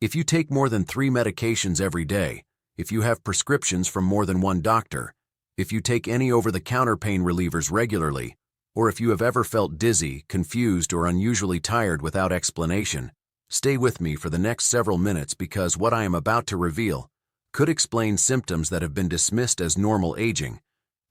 If you take more than 3 medications every day, if you have prescriptions from more than one doctor, if you take any over-the-counter pain relievers regularly, or if you have ever felt dizzy, confused, or unusually tired without explanation, stay with me for the next several minutes because what I am about to reveal could explain symptoms that have been dismissed as normal aging,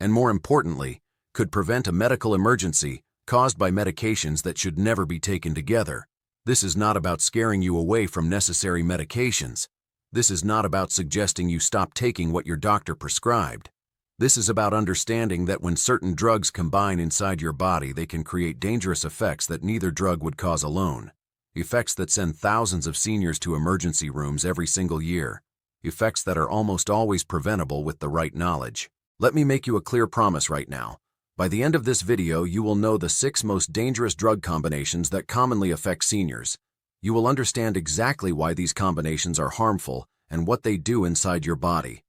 and more importantly, could prevent a medical emergency caused by medications that should never be taken together. This is not about scaring you away from necessary medications. This is not about suggesting you stop taking what your doctor prescribed. This is about understanding that when certain drugs combine inside your body, they can create dangerous effects that neither drug would cause alone. Effects that send thousands of seniors to emergency rooms every single year. Effects that are almost always preventable with the right knowledge. Let me make you a clear promise right now. By the end of this video, you will know the 6 most dangerous drug combinations that commonly affect seniors. You will understand exactly why these combinations are harmful and what they do inside your body.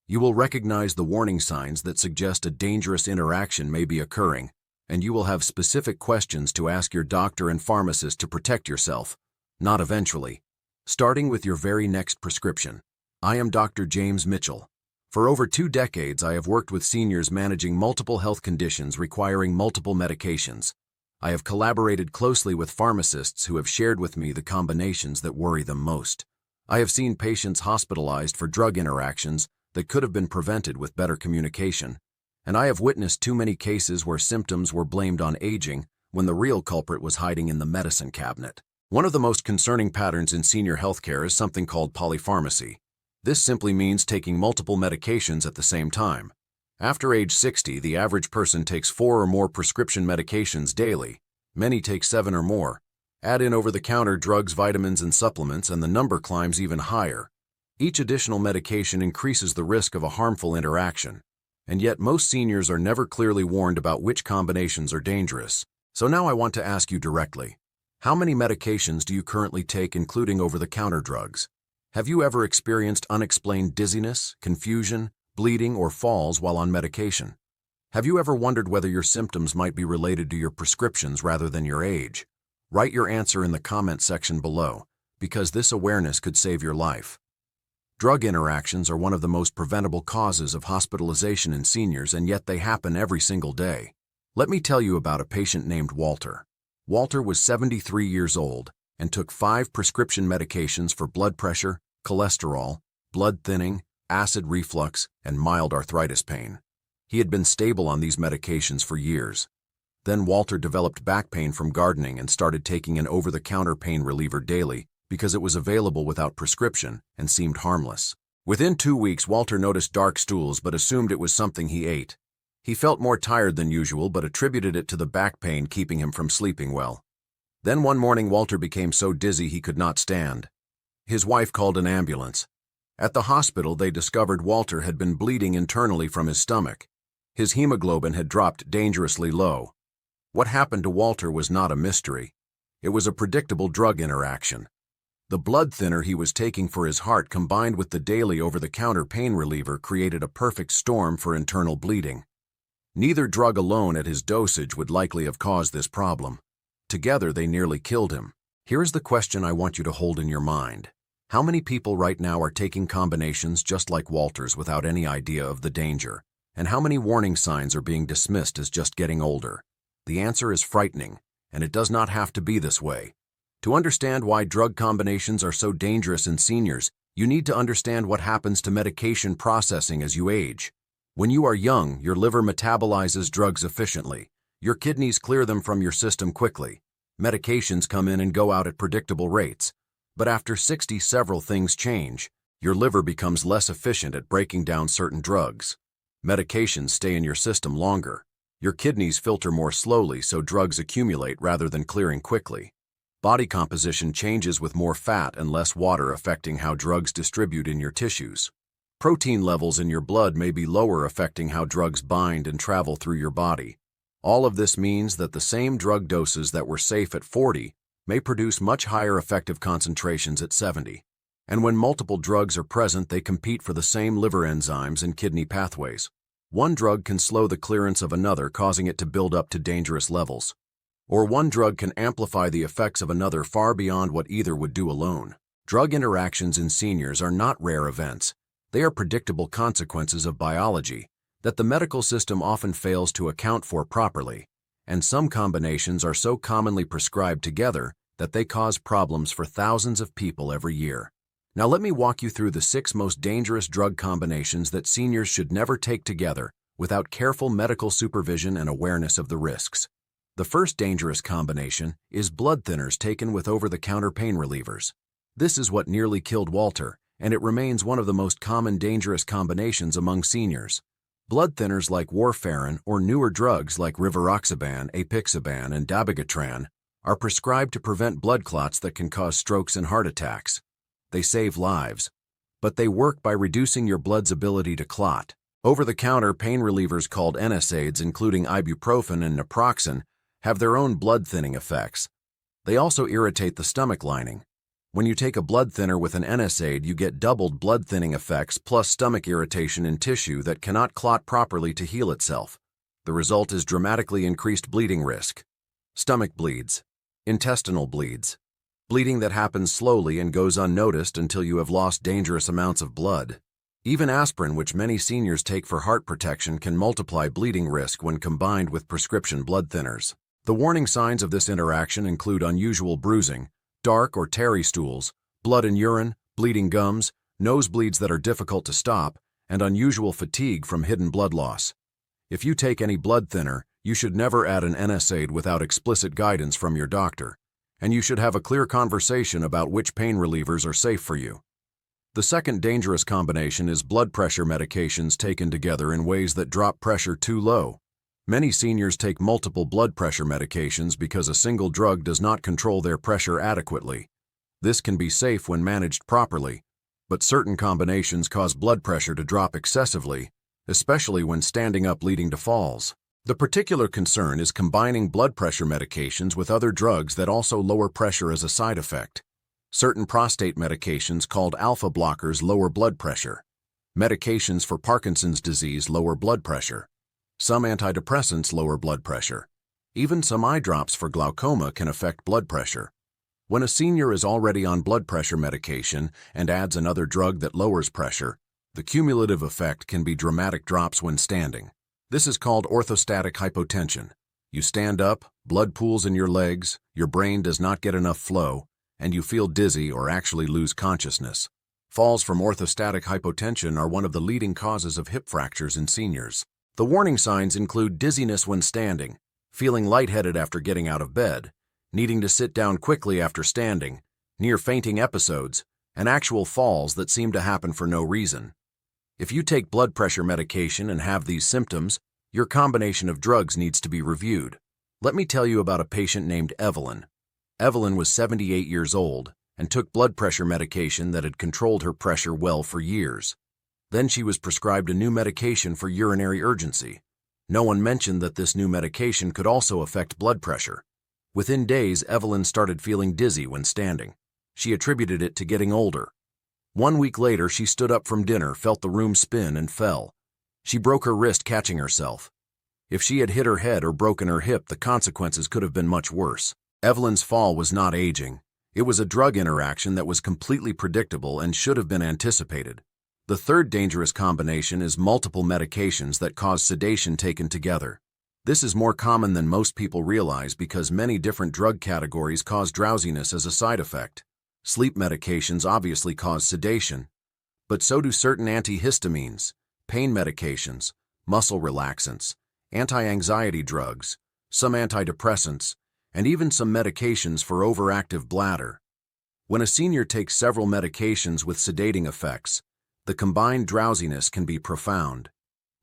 You will recognize the warning signs that suggest a dangerous interaction may be occurring, and you will have specific questions to ask your doctor and pharmacist to protect yourself, not eventually. Starting with your very next prescription. I am Dr. James Mitchell. For over 2 decades, I have worked with seniors managing multiple health conditions requiring multiple medications. I have collaborated closely with pharmacists who have shared with me the combinations that worry them most. I have seen patients hospitalized for drug interactions that could have been prevented with better communication, and I have witnessed too many cases where symptoms were blamed on aging when the real culprit was hiding in the medicine cabinet. One of the most concerning patterns in senior healthcare is something called polypharmacy. This simply means taking multiple medications at the same time. After age 60, the average person takes 4 or more prescription medications daily. Many take 7 or more. Add in over-the-counter drugs, vitamins, and supplements, and the number climbs even higher. Each additional medication increases the risk of a harmful interaction. And yet most seniors are never clearly warned about which combinations are dangerous. So now I want to ask you directly, how many medications do you currently take, including over-the-counter drugs? Have you ever experienced unexplained dizziness, confusion, bleeding, or falls while on medication? Have you ever wondered whether your symptoms might be related to your prescriptions rather than your age? Write your answer in the comment section below, because this awareness could save your life. Drug interactions are one of the most preventable causes of hospitalization in seniors, and yet they happen every single day. Let me tell you about a patient named Walter. Walter was 73 years old and took 5 prescription medications for blood pressure, cholesterol, blood thinning, acid reflux, and mild arthritis pain. He had been stable on these medications for years. Then Walter developed back pain from gardening and started taking an over-the-counter pain reliever daily because it was available without prescription and seemed harmless. Within 2 weeks, Walter noticed dark stools but assumed it was something he ate. He felt more tired than usual but attributed it to the back pain keeping him from sleeping well. Then one morning, Walter became so dizzy he could not stand. His wife called an ambulance. At the hospital, they discovered Walter had been bleeding internally from his stomach. His hemoglobin had dropped dangerously low. What happened to Walter was not a mystery. It was a predictable drug interaction. The blood thinner he was taking for his heart combined with the daily over-the-counter pain reliever created a perfect storm for internal bleeding. Neither drug alone at his dosage would likely have caused this problem. Together, they nearly killed him. Here's the question I want you to hold in your mind. How many people right now are taking combinations just like Walter's without any idea of the danger? And how many warning signs are being dismissed as just getting older? The answer is frightening, and it does not have to be this way. To understand why drug combinations are so dangerous in seniors, you need to understand what happens to medication processing as you age. When you are young, your liver metabolizes drugs efficiently. Your kidneys clear them from your system quickly. Medications come in and go out at predictable rates. But after 60, several things change. Your liver becomes less efficient at breaking down certain drugs. Medications stay in your system longer. Your kidneys filter more slowly, so drugs accumulate rather than clearing quickly. Body composition changes with more fat and less water affecting how drugs distribute in your tissues. Protein levels in your blood may be lower, affecting how drugs bind and travel through your body. All of this means that the same drug doses that were safe at 40 may produce much higher effective concentrations at 70. And when multiple drugs are present, they compete for the same liver enzymes and kidney pathways. One drug can slow the clearance of another, causing it to build up to dangerous levels. Or one drug can amplify the effects of another far beyond what either would do alone. Drug interactions in seniors are not rare events. They are predictable consequences of biology that the medical system often fails to account for properly, and some combinations are so commonly prescribed together that they cause problems for thousands of people every year. Now let me walk you through the 6 most dangerous drug combinations that seniors should never take together without careful medical supervision and awareness of the risks. The first dangerous combination is blood thinners taken with over-the-counter pain relievers. This is what nearly killed Walter, and it remains one of the most common dangerous combinations among seniors. Blood thinners like warfarin or newer drugs like rivaroxaban, apixaban, and dabigatran are prescribed to prevent blood clots that can cause strokes and heart attacks. They save lives, but they work by reducing your blood's ability to clot. Over-the-counter pain relievers called NSAIDs, including ibuprofen and naproxen, have their own blood-thinning effects. They also irritate the stomach lining. When you take a blood thinner with an NSAID, you get doubled blood-thinning effects plus stomach irritation in tissue that cannot clot properly to heal itself. The result is dramatically increased bleeding risk. Stomach bleeds. Intestinal bleeds. Bleeding that happens slowly and goes unnoticed until you have lost dangerous amounts of blood. Even aspirin, which many seniors take for heart protection, can multiply bleeding risk when combined with prescription blood thinners. The warning signs of this interaction include unusual bruising, dark or tarry stools, blood in urine, bleeding gums, nosebleeds that are difficult to stop, and unusual fatigue from hidden blood loss. If you take any blood thinner, you should never add an NSAID without explicit guidance from your doctor, and you should have a clear conversation about which pain relievers are safe for you. The second dangerous combination is blood pressure medications taken together in ways that drop pressure too low. Many seniors take multiple blood pressure medications because a single drug does not control their pressure adequately. This can be safe when managed properly, but certain combinations cause blood pressure to drop excessively, especially when standing up, leading to falls. The particular concern is combining blood pressure medications with other drugs that also lower pressure as a side effect. Certain prostate medications called alpha blockers lower blood pressure. Medications for Parkinson's disease lower blood pressure. Some antidepressants lower blood pressure. Even some eye drops for glaucoma can affect blood pressure. When a senior is already on blood pressure medication and adds another drug that lowers pressure, the cumulative effect can be dramatic drops when standing. This is called orthostatic hypotension. You stand up, blood pools in your legs, your brain does not get enough flow, and you feel dizzy or actually lose consciousness. Falls from orthostatic hypotension are one of the leading causes of hip fractures in seniors. The warning signs include dizziness when standing, feeling lightheaded after getting out of bed, needing to sit down quickly after standing, near fainting episodes, and actual falls that seem to happen for no reason. If you take blood pressure medication and have these symptoms, your combination of drugs needs to be reviewed. Let me tell you about a patient named Evelyn. Evelyn was 78 years old and took blood pressure medication that had controlled her pressure well for years. Then she was prescribed a new medication for urinary urgency. No one mentioned that this new medication could also affect blood pressure. Within days, Evelyn started feeling dizzy when standing. She attributed it to getting older. 1 week later, she stood up from dinner, felt the room spin, and fell. She broke her wrist catching herself. If she had hit her head or broken her hip, the consequences could have been much worse. Evelyn's fall was not aging. It was a drug interaction that was completely predictable and should have been anticipated. The third dangerous combination is multiple medications that cause sedation taken together. This is more common than most people realize because many different drug categories cause drowsiness as a side effect. Sleep medications obviously cause sedation, but so do certain antihistamines, pain medications, muscle relaxants, anti-anxiety drugs, some antidepressants, and even some medications for overactive bladder. When a senior takes several medications with sedating effects, the combined drowsiness can be profound.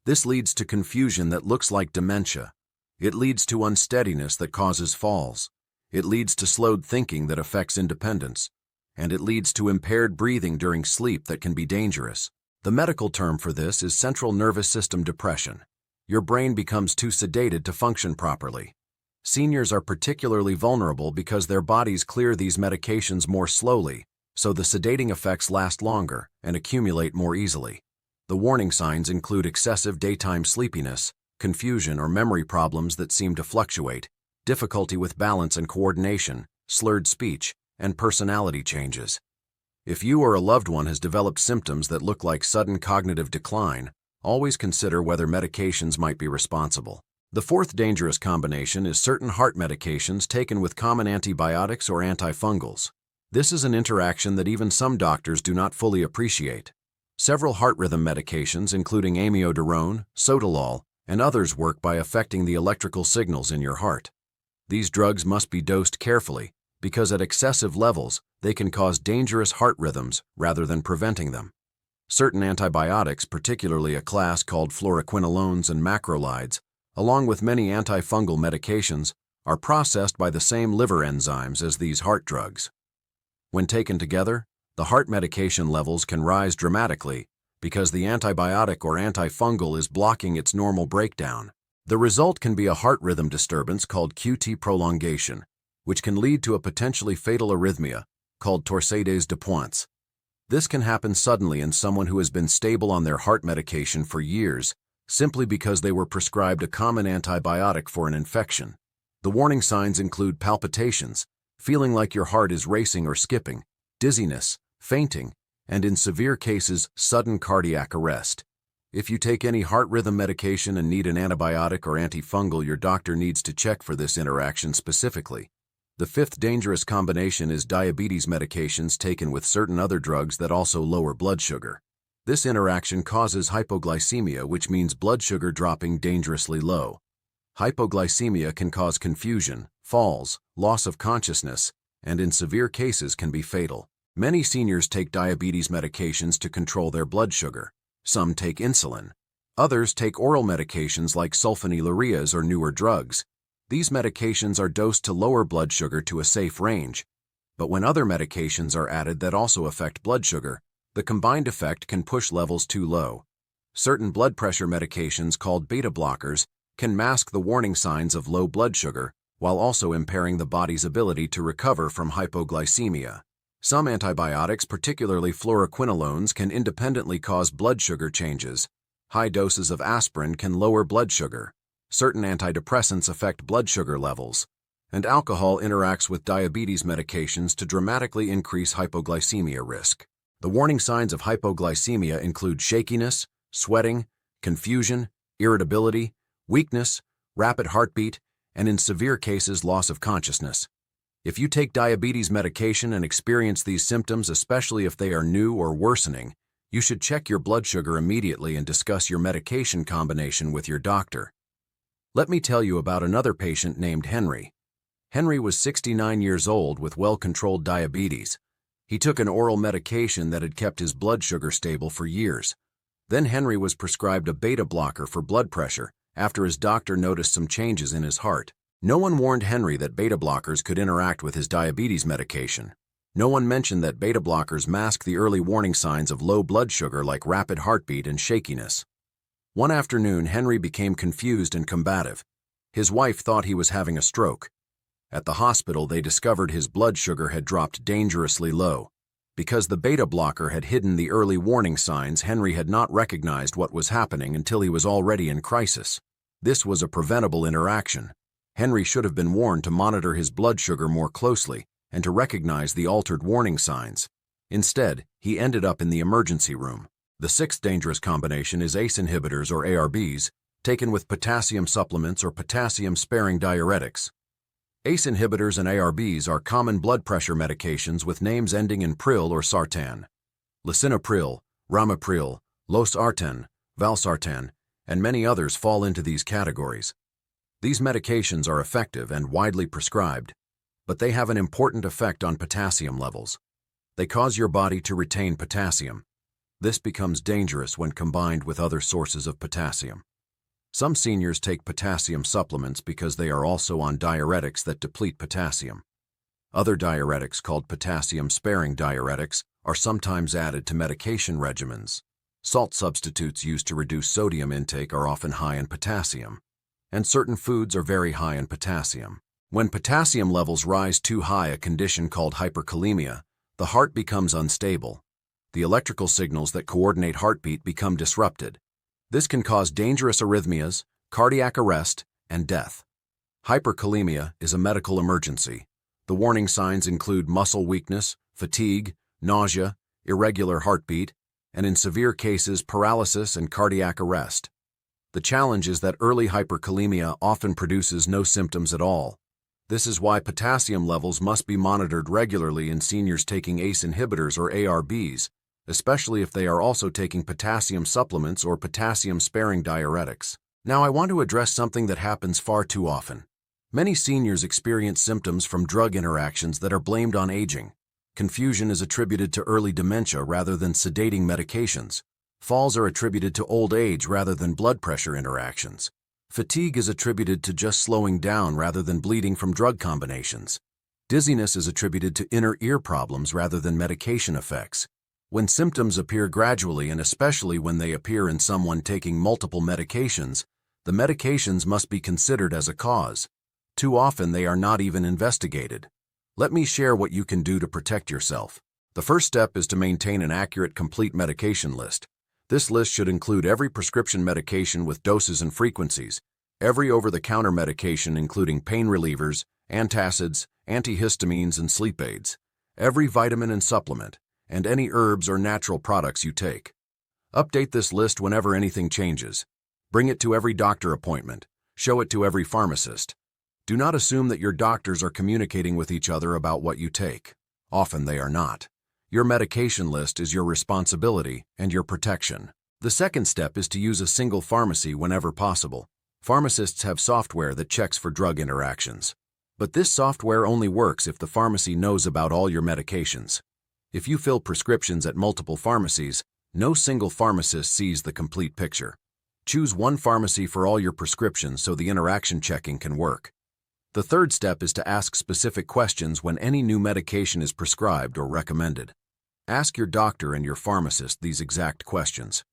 This leads to confusion that looks like dementia. It leads to unsteadiness that causes falls. It leads to slowed thinking that affects independence. And it leads to impaired breathing during sleep that can be dangerous. The medical term for this is central nervous system depression. Your brain becomes too sedated to function properly. Seniors are particularly vulnerable because their bodies clear these medications more slowly, so the sedating effects last longer and accumulate more easily. The warning signs include excessive daytime sleepiness, confusion or memory problems that seem to fluctuate, difficulty with balance and coordination, slurred speech, and personality changes. If you or a loved one has developed symptoms that look like sudden cognitive decline, always consider whether medications might be responsible. The fourth dangerous combination is certain heart medications taken with common antibiotics or antifungals. This is an interaction that even some doctors do not fully appreciate. Several heart rhythm medications, including amiodarone, sotalol, and others, work by affecting the electrical signals in your heart. These drugs must be dosed carefully because at excessive levels, they can cause dangerous heart rhythms rather than preventing them. Certain antibiotics, particularly a class called fluoroquinolones and macrolides, along with many antifungal medications, are processed by the same liver enzymes as these heart drugs. When taken together, the heart medication levels can rise dramatically because the antibiotic or antifungal is blocking its normal breakdown. The result can be a heart rhythm disturbance called QT prolongation, which can lead to a potentially fatal arrhythmia called torsades de pointes. This can happen suddenly in someone who has been stable on their heart medication for years simply because they were prescribed a common antibiotic for an infection. The warning signs include palpitations, feeling like your heart is racing or skipping, dizziness, fainting, and in severe cases, sudden cardiac arrest. If you take any heart rhythm medication and need an antibiotic or antifungal, your doctor needs to check for this interaction specifically. The fifth dangerous combination is diabetes medications taken with certain other drugs that also lower blood sugar. This interaction causes hypoglycemia, which means blood sugar dropping dangerously low. Hypoglycemia can cause confusion, falls, loss of consciousness, and in severe cases can be fatal. Many seniors take diabetes medications to control their blood sugar. Some take insulin. Others take oral medications like sulfonylureas or newer drugs. These medications are dosed to lower blood sugar to a safe range. But when other medications are added that also affect blood sugar, the combined effect can push levels too low. Certain blood pressure medications called beta blockers can mask the warning signs of low blood sugar while also impairing the body's ability to recover from hypoglycemia. Some antibiotics, particularly fluoroquinolones, can independently cause blood sugar changes. High doses of aspirin can lower blood sugar. Certain antidepressants affect blood sugar levels. And alcohol interacts with diabetes medications to dramatically increase hypoglycemia risk. The warning signs of hypoglycemia include shakiness, sweating, confusion, irritability, weakness, rapid heartbeat, and in severe cases, loss of consciousness. If you take diabetes medication and experience these symptoms, especially if they are new or worsening, you should check your blood sugar immediately and discuss your medication combination with your doctor. Let me tell you about another patient named Henry. Henry was 69 years old with well-controlled diabetes. He took an oral medication that had kept his blood sugar stable for years. Then Henry was prescribed a beta blocker for blood pressure after his doctor noticed some changes in his heart. No one warned Henry that beta blockers could interact with his diabetes medication. No one mentioned that beta blockers mask the early warning signs of low blood sugar like rapid heartbeat and shakiness. One afternoon, Henry became confused and combative. His wife thought he was having a stroke. At the hospital, they discovered his blood sugar had dropped dangerously low. Because the beta blocker had hidden the early warning signs, Henry had not recognized what was happening until he was already in crisis. This was a preventable interaction. Henry should have been warned to monitor his blood sugar more closely and to recognize the altered warning signs. Instead, he ended up in the emergency room. The sixth dangerous combination is ACE inhibitors or ARBs, taken with potassium supplements or potassium-sparing diuretics. ACE inhibitors and ARBs are common blood pressure medications with names ending in pril or sartan. Lisinopril, ramipril, losartan, valsartan, and many others fall into these categories. These medications are effective and widely prescribed, but they have an important effect on potassium levels. They cause your body to retain potassium. This becomes dangerous when combined with other sources of potassium. Some seniors take potassium supplements because they are also on diuretics that deplete potassium. Other diuretics, called potassium-sparing diuretics, are sometimes added to medication regimens. Salt substitutes used to reduce sodium intake are often high in potassium, and certain foods are very high in potassium. When potassium levels rise too high, a condition called hyperkalemia, the heart becomes unstable. The electrical signals that coordinate heartbeat become disrupted. This can cause dangerous arrhythmias, cardiac arrest, and death. Hyperkalemia is a medical emergency. The warning signs include muscle weakness, fatigue, nausea, irregular heartbeat, and in severe cases, paralysis and cardiac arrest. The challenge is that early hyperkalemia often produces no symptoms at all. This is why potassium levels must be monitored regularly in seniors taking ACE inhibitors or ARBs, especially if they are also taking potassium supplements or potassium-sparing diuretics. Now I want to address something that happens far too often. Many seniors experience symptoms from drug interactions that are blamed on aging. Confusion is attributed to early dementia rather than sedating medications. Falls are attributed to old age rather than blood pressure interactions. Fatigue is attributed to just slowing down rather than bleeding from drug combinations. Dizziness is attributed to inner ear problems rather than medication effects. When symptoms appear gradually and especially when they appear in someone taking multiple medications, the medications must be considered as a cause. Too often they are not even investigated. Let me share what you can do to protect yourself. The first step is to maintain an accurate, complete medication list. This list should include every prescription medication with doses and frequencies, every over-the-counter medication including pain relievers, antacids, antihistamines, and sleep aids, every vitamin and supplement, and any herbs or natural products you take. Update this list whenever anything changes. Bring it to every doctor appointment. Show it to every pharmacist. Do not assume that your doctors are communicating with each other about what you take. Often they are not. Your medication list is your responsibility and your protection. The second step is to use a single pharmacy whenever possible. Pharmacists have software that checks for drug interactions. But this software only works if the pharmacy knows about all your medications. If you fill prescriptions at multiple pharmacies, no single pharmacist sees the complete picture. Choose one pharmacy for all your prescriptions so the interaction checking can work. The third step is to ask specific questions when any new medication is prescribed or recommended. Ask your doctor and your pharmacist these exact questions.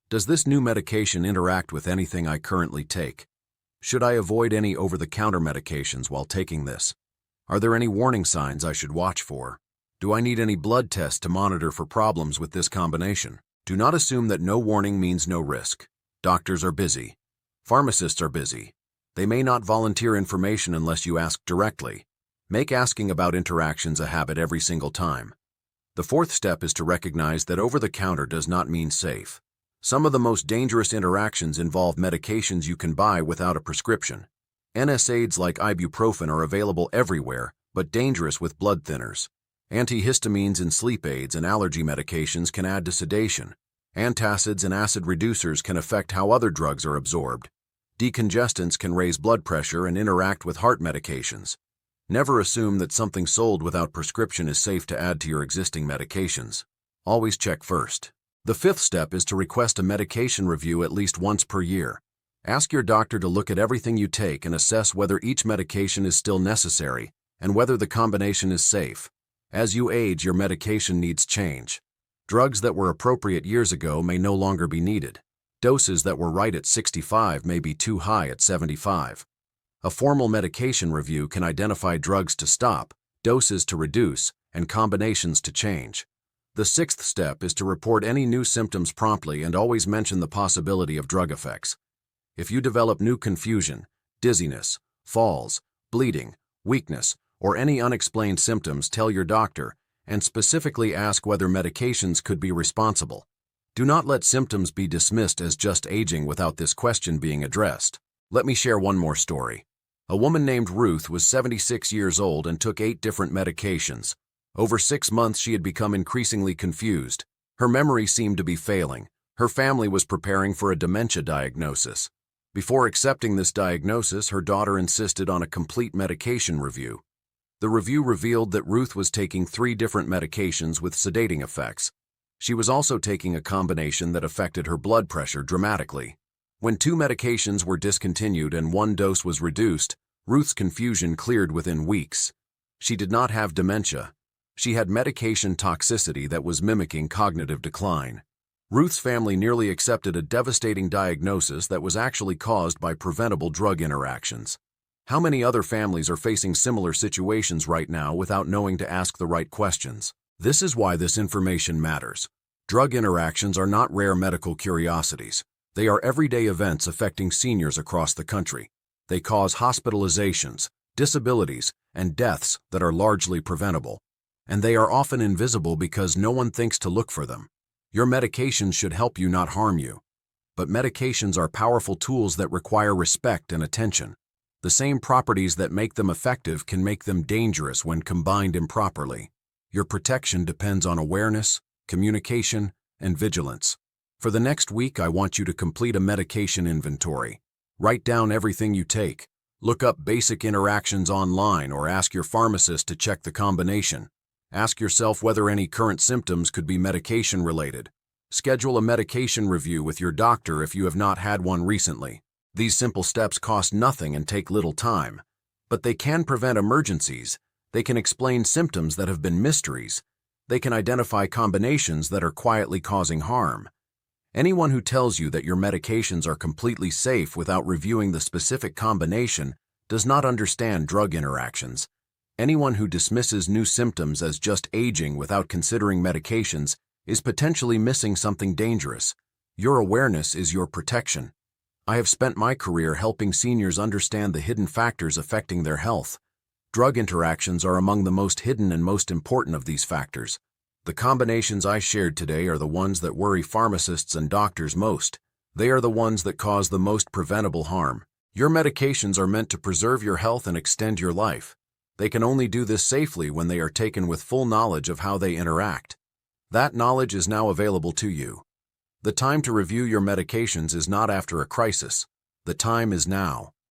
Does this new medication interact with anything I currently take? Should I avoid any over-the-counter medications while taking this? Are there any warning signs I should watch for? Do I need any blood tests to monitor for problems with this combination? Do not assume that no warning means no risk. Doctors are busy. Pharmacists are busy. They may not volunteer information unless you ask directly. Make asking about interactions a habit every single time. The fourth step is to recognize that over-the-counter does not mean safe. Some of the most dangerous interactions involve medications you can buy without a prescription. NSAIDs like ibuprofen are available everywhere, but dangerous with blood thinners. Antihistamines and sleep aids and allergy medications can add to sedation. Antacids and acid reducers can affect how other drugs are absorbed. Decongestants can raise blood pressure and interact with heart medications. Never assume that something sold without prescription is safe to add to your existing medications. Always check first. The fifth step is to request a medication review at least once per year. Ask your doctor to look at everything you take and assess whether each medication is still necessary and whether the combination is safe. As you age, your medication needs change. Drugs that were appropriate years ago may no longer be needed. Doses that were right at 65 may be too high at 75. A formal medication review can identify drugs to stop, doses to reduce, and combinations to change. The sixth step is to report any new symptoms promptly and always mention the possibility of drug effects. If you develop new confusion, dizziness, falls, bleeding, weakness, or any unexplained symptoms, tell your doctor and specifically ask whether medications could be responsible. Do not let symptoms be dismissed as just aging without this question being addressed. Let me share one more story. A woman named Ruth was 76 years old and took 8 different medications. Over 6 months, she had become increasingly confused. Her memory seemed to be failing. Her family was preparing for a dementia diagnosis. Before accepting this diagnosis, her daughter insisted on a complete medication review. The review revealed that Ruth was taking 3 different medications with sedating effects. She was also taking a combination that affected her blood pressure dramatically. When 2 medications were discontinued and 1 dose was reduced, Ruth's confusion cleared within weeks. She did not have dementia. She had medication toxicity that was mimicking cognitive decline. Ruth's family nearly accepted a devastating diagnosis that was actually caused by preventable drug interactions. How many other families are facing similar situations right now without knowing to ask the right questions? This is why this information matters. Drug interactions are not rare medical curiosities. They are everyday events affecting seniors across the country. They cause hospitalizations, disabilities, and deaths that are largely preventable. and they are often invisible because no one thinks to look for them. Your medications should help you, not harm you. But medications are powerful tools that require respect and attention. The same properties that make them effective can make them dangerous when combined improperly. Your protection depends on awareness, communication, and vigilance. For the next week, I want you to complete a medication inventory. Write down everything you take. Look up basic interactions online or ask your pharmacist to check the combination. Ask yourself whether any current symptoms could be medication-related. Schedule a medication review with your doctor if you have not had one recently. These simple steps cost nothing and take little time, but they can prevent emergencies. They can explain symptoms that have been mysteries. They can identify combinations that are quietly causing harm. Anyone who tells you that your medications are completely safe without reviewing the specific combination does not understand drug interactions. Anyone who dismisses new symptoms as just aging without considering medications is potentially missing something dangerous. Your awareness is your protection. I have spent my career helping seniors understand the hidden factors affecting their health. Drug interactions are among the most hidden and most important of these factors. The combinations I shared today are the ones that worry pharmacists and doctors most. They are the ones that cause the most preventable harm. Your medications are meant to preserve your health and extend your life. They can only do this safely when they are taken with full knowledge of how they interact. That knowledge is now available to you. The time to review your medications is not after a crisis. The time is now.